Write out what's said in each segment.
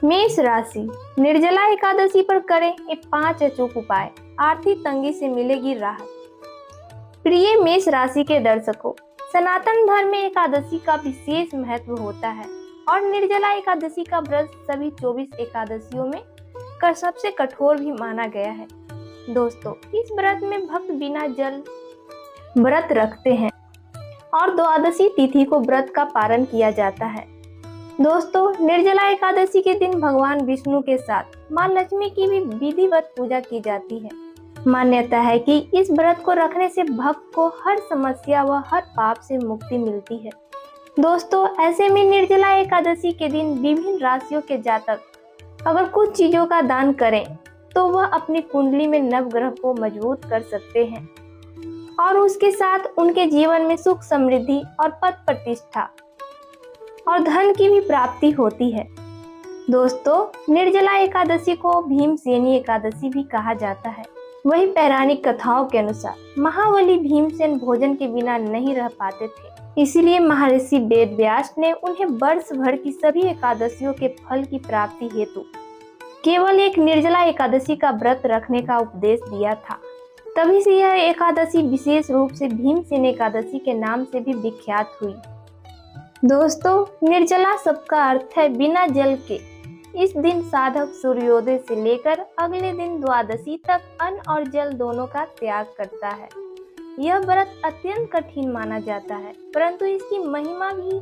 मेष राशि, निर्जला एकादशी पर करें ये 5 अचूक उपाय, आर्थिक तंगी से मिलेगी राहत। प्रिय मेष राशि के दर्शकों, सनातन धर्म में एकादशी का विशेष महत्व होता है और निर्जला एकादशी का व्रत सभी 24 एकादशियों में सबसे कठोर भी माना गया है। दोस्तों, इस व्रत में भक्त बिना जल व्रत रखते हैं और द्वादशी तिथि को व्रत का पारण किया जाता है। दोस्तों, निर्जला एकादशी के दिन भगवान विष्णु के साथ मां लक्ष्मी की भी विधिवत पूजा की जाती है। मान्यता है कि इस व्रत को रखने से भक्त को हर समस्या व हर पाप से मुक्ति मिलती है। दोस्तों, ऐसे में निर्जला एकादशी के दिन विभिन्न राशियों के जातक अगर कुछ चीजों का दान करें तो वह अपनी कुंडली में नवग्रह को मजबूत कर सकते हैं और उसके साथ उनके जीवन में सुख समृद्धि और पद प्रतिष्ठा और धन की भी प्राप्ति होती है। दोस्तों, निर्जला एकादशी को भीमसेनी एकादशी भी कहा जाता है। वही पौराणिक कथाओं के अनुसार महाबली भीमसेन भोजन के बिना नहीं रह पाते थे, इसीलिए महर्षि वेद व्यास ने उन्हें वर्ष भर की सभी एकादशियों के फल की प्राप्ति हेतु केवल एक निर्जला एकादशी का व्रत रखने का उपदेश दिया था। तभी से यह एकादशी विशेष रूप से भीमसेन एकादशी के नाम से भी विख्यात हुई। दोस्तों, निर्जला शब्द का अर्थ है बिना जल के। इस दिन साधक सूर्योदय से लेकर अगले दिन द्वादशी तक अन्न और जल दोनों का त्याग करता है। यह व्रत अत्यंत कठिन माना जाता है, परंतु इसकी महिमा भी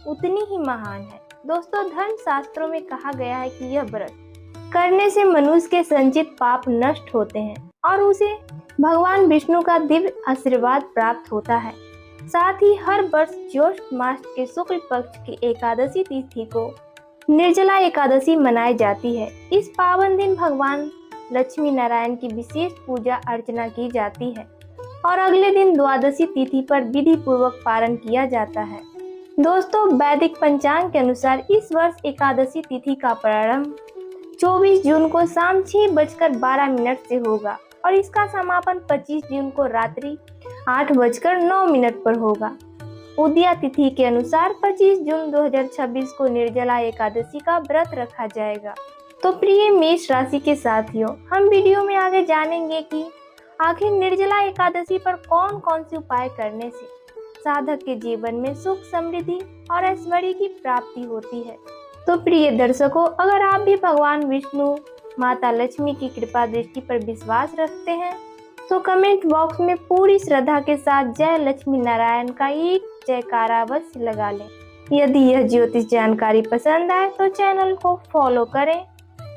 उतनी ही महान है। दोस्तों, धर्म शास्त्रों में कहा गया है कि यह व्रत करने से मनुष्य के संचित पाप नष्ट होते हैं और उसे भगवान विष्णु का दिव्य आशीर्वाद प्राप्त होता है। साथ ही हर वर्ष ज्येष्ठ मास के शुक्ल पक्ष की एकादशी तिथि को निर्जला एकादशी मनाई जाती है। इस पावन दिन भगवान लक्ष्मी नारायण की विशेष पूजा अर्चना की जाती है और अगले दिन द्वादशी तिथि पर विधि पूर्वक पारण किया जाता है। दोस्तों, वैदिक पंचांग के अनुसार इस वर्ष एकादशी तिथि का प्रारंभ 24 जून को शाम 6:12 से होगा और इसका समापन 25 जून को रात्रि 8:09 पर होगा। उदया तिथि के अनुसार 25 जून 2026 को निर्जला एकादशी का व्रत रखा जाएगा। तो प्रिय मेष राशि के साथियों, हम वीडियो में आगे जानेंगे कि आखिर निर्जला एकादशी पर कौन कौन से उपाय करने से साधक के जीवन में सुख समृद्धि और ऐश्वर्य की प्राप्ति होती है। तो प्रिय दर्शकों, अगर आप भी भगवान विष्णु माता लक्ष्मी की कृपा दृष्टि पर विश्वास रखते हैं तो कमेंट बॉक्स में पूरी श्रद्धा के साथ जय लक्ष्मी नारायण का एक जयकारा अवश्य लगा लें। यदि यह ज्योतिष जानकारी पसंद आए तो चैनल को फॉलो करें।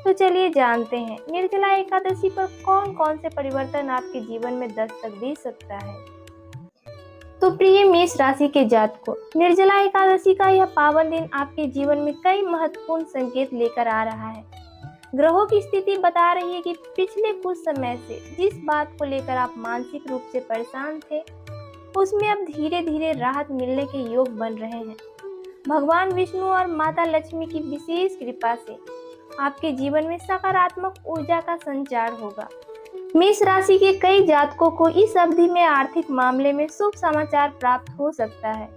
तो चलिए जानते हैं निर्जला एकादशी पर कौन कौन से परिवर्तन आपके जीवन में दस्तक दे सकता है। तो प्रिय मेष राशि के जातकों, निर्जला एकादशी का यह पावन दिन आपके जीवन में कई महत्वपूर्ण संकेत लेकर आ रहा है। ग्रहों की स्थिति बता रही है कि पिछले कुछ समय से जिस बात को लेकर आप मानसिक रूप से परेशान थे, उसमें अब धीरे धीरे राहत मिलने के योग बन रहे हैं। भगवान विष्णु और माता लक्ष्मी की विशेष कृपा से आपके जीवन में सकारात्मक ऊर्जा का संचार होगा। मेष राशि के कई जातकों को इस अवधि में आर्थिक मामले में शुभ समाचार प्राप्त हो सकता है।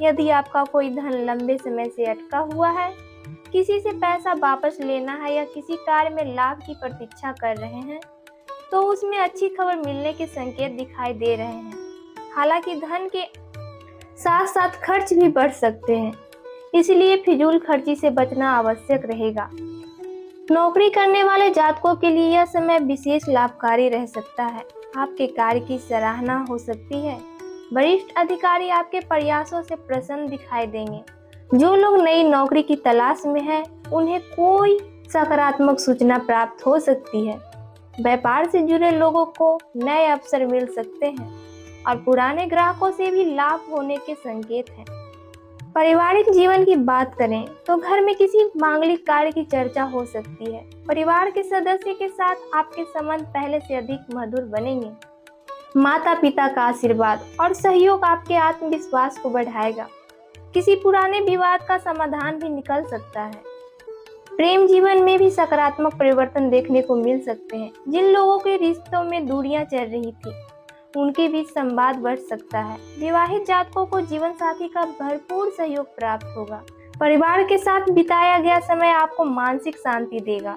यदि आपका कोई धन लंबे समय से अटका हुआ है, किसी से पैसा वापस लेना है या किसी कार्य में लाभ की प्रतीक्षा कर रहे हैं, तो उसमें अच्छी खबर मिलने के संकेत दिखाई दे रहे हैं। हालांकि धन के साथ साथ खर्च भी बढ़ सकते हैं, इसलिए फिजूल खर्ची से बचना आवश्यक रहेगा। नौकरी करने वाले जातकों के लिए यह समय विशेष लाभकारी रह सकता है। आपके कार्य की सराहना हो सकती है। वरिष्ठ अधिकारी आपके प्रयासों से प्रसन्न दिखाई देंगे। जो लोग नई नौकरी की तलाश में हैं, उन्हें कोई सकारात्मक सूचना प्राप्त हो सकती है। व्यापार से जुड़े लोगों को नए अवसर मिल सकते हैं और पुराने ग्राहकों से भी लाभ होने के संकेत हैं। पारिवारिक जीवन की बात करें तो घर में किसी मांगलिक कार्य की चर्चा हो सकती है। परिवार के सदस्य के साथ आपके संबंध पहले से अधिक मधुर बनेंगे। माता पिता का आशीर्वाद और सहयोग आपके आत्मविश्वास को बढ़ाएगा। किसी पुराने विवाद का समाधान भी निकल सकता है। प्रेम जीवन में भी सकारात्मक परिवर्तन देखने को मिल सकते हैं। जिन लोगों के रिश्तों में दूरियां चल रही थी, उनके बीच संवाद बढ़ सकता है। विवाहित जातकों को जीवन साथी का भरपूर सहयोग प्राप्त होगा। परिवार के साथ बिताया गया समय आपको मानसिक शांति देगा।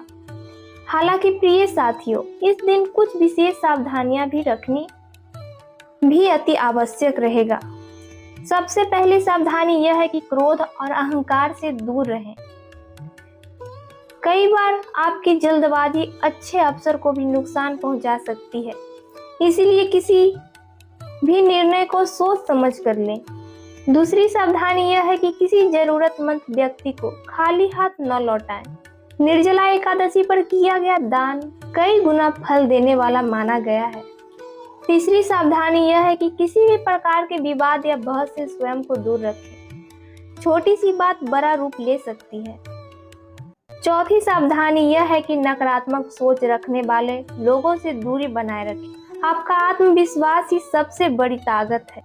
हालांकि प्रिय साथियों, इस दिन कुछ विशेष सावधानियां भी रखनी भी अति आवश्यक रहेगा। सबसे पहली सावधानी यह है कि क्रोध और अहंकार से दूर रहें। कई बार आपकी जल्दबाजी अच्छे अवसर को भी नुकसान पहुंचा सकती है, इसीलिए किसी भी निर्णय को सोच समझ कर लें। दूसरी सावधानी यह है कि किसी जरूरतमंद व्यक्ति को खाली हाथ न लौटाएं। निर्जला एकादशी पर किया गया दान कई गुना फल देने वाला माना गया है। तीसरी सावधानी यह है कि किसी भी प्रकार के विवाद या बहस से स्वयं को दूर रखें। छोटी सी बात बड़ा रूप ले सकती है। चौथी सावधानी यह है कि नकारात्मक सोच रखने वाले लोगों से दूरी बनाए रखें। आपका आत्मविश्वास ही सबसे बड़ी ताकत है।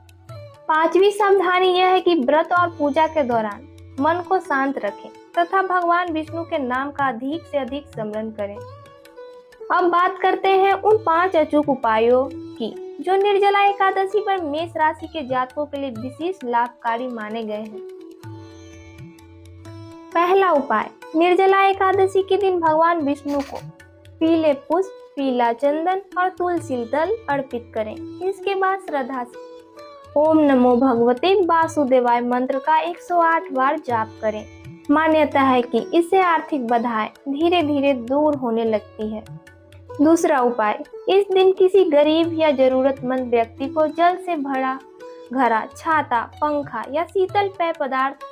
पांचवी सावधानी यह है कि व्रत और पूजा के दौरान मन को शांत रखें तथा भगवान विष्णु के नाम का अधिक से अधिक स्मरण करें। अब बात करते हैं उन 5 अचूक उपायों की जो निर्जला एकादशी पर मेष राशि के जातकों के लिए विशेष लाभकारी माने गए हैं। पहला उपाय, निर्जला एकादशी के दिन भगवान विष्णु को पीले पुष्प, पीला चंदन और तुलसी दल अर्पित करें। इसके बाद श्रद्धा से ओम नमो भगवते वासुदेवाय मंत्र का 108 बार जाप करें। मान्यता है कि इससे आर्थिक बाधाएं धीरे धीरे दूर होने लगती है। दूसरा उपाय, इस दिन किसी गरीब या जरूरतमंद व्यक्ति को जल से भरा घड़ा, छाता, पंखा या शीतल पेय पदार्थ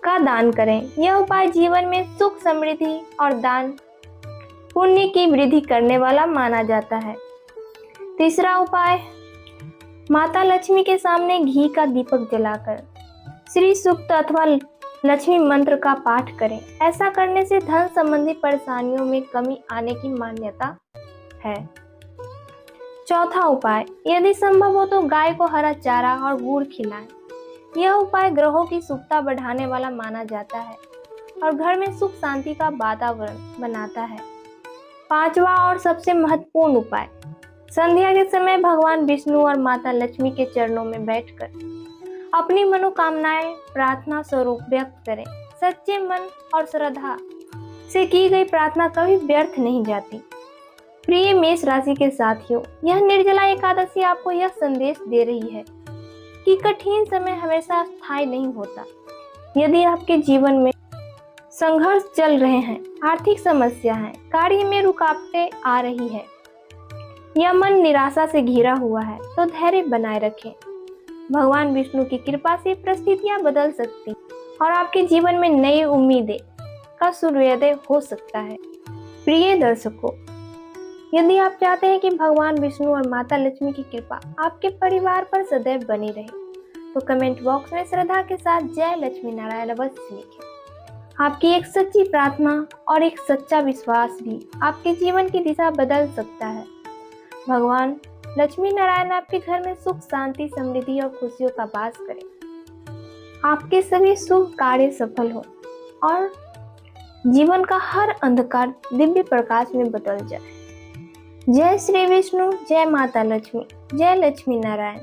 का दान करें। यह उपाय जीवन में सुख, समृद्धि और दान पुण्य की वृद्धि करने वाला माना जाता है। तीसरा उपाय, माता लक्ष्मी के सामने घी का दीपक जलाकर श्री सूक्त अथवा लक्ष्मी मंत्र का पाठ करें। ऐसा करने से धन संबंधी परेशानियों में कमी आने की मान्यता है। चौथा उपाय, यदि संभव हो तो गाय को हरा चारा और गुड़ खिलाएं। यह उपाय ग्रहों की शुभता बढ़ाने वाला माना जाता है और घर में सुख शांति का वातावरण बनाता है। पांचवा और सबसे महत्वपूर्ण उपाय, संध्या के समय भगवान विष्णु और माता लक्ष्मी के चरणों में बैठकर अपनी मनोकामनाएं प्रार्थना स्वरूप व्यक्त करें। सच्चे मन और श्रद्धा से की गई प्रार्थना कभी व्यर्थ नहीं जाती। प्रिय मेष राशि के साथियों, यह निर्जला एकादशी आपको यह संदेश दे रही है कि कठिन समय हमेशा स्थायी नहीं होता। यदि आपके जीवन में संघर्ष चल रहे हैं, आर्थिक समस्या है, कार्य में रुकावटें आ रही है या मन निराशा से घिरा हुआ है, तो धैर्य बनाए रखें। भगवान विष्णु की कृपा से परिस्थितियां बदल सकती और आपके जीवन में नई उम्मीदें का सूर्योदय हो सकता है। प्रिय दर्शकों, यदि आप चाहते हैं कि भगवान विष्णु और माता लक्ष्मी की कृपा आपके परिवार पर सदैव बनी रहे, तो कमेंट बॉक्स में श्रद्धा के साथ जय लक्ष्मी नारायण अवश्य लिखें। आपकी एक सच्ची प्रार्थना और एक सच्चा विश्वास भी आपके जीवन की दिशा बदल सकता है। भगवान लक्ष्मी नारायण आपके घर में सुख, शांति, समृद्धि और खुशियों का वास करें। आपके सभी शुभ कार्य सफल हो और जीवन का हर अंधकार दिव्य प्रकाश में बदल जाए। जय श्री विष्णु, जय माता लक्ष्मी, जय लक्ष्मी नारायण।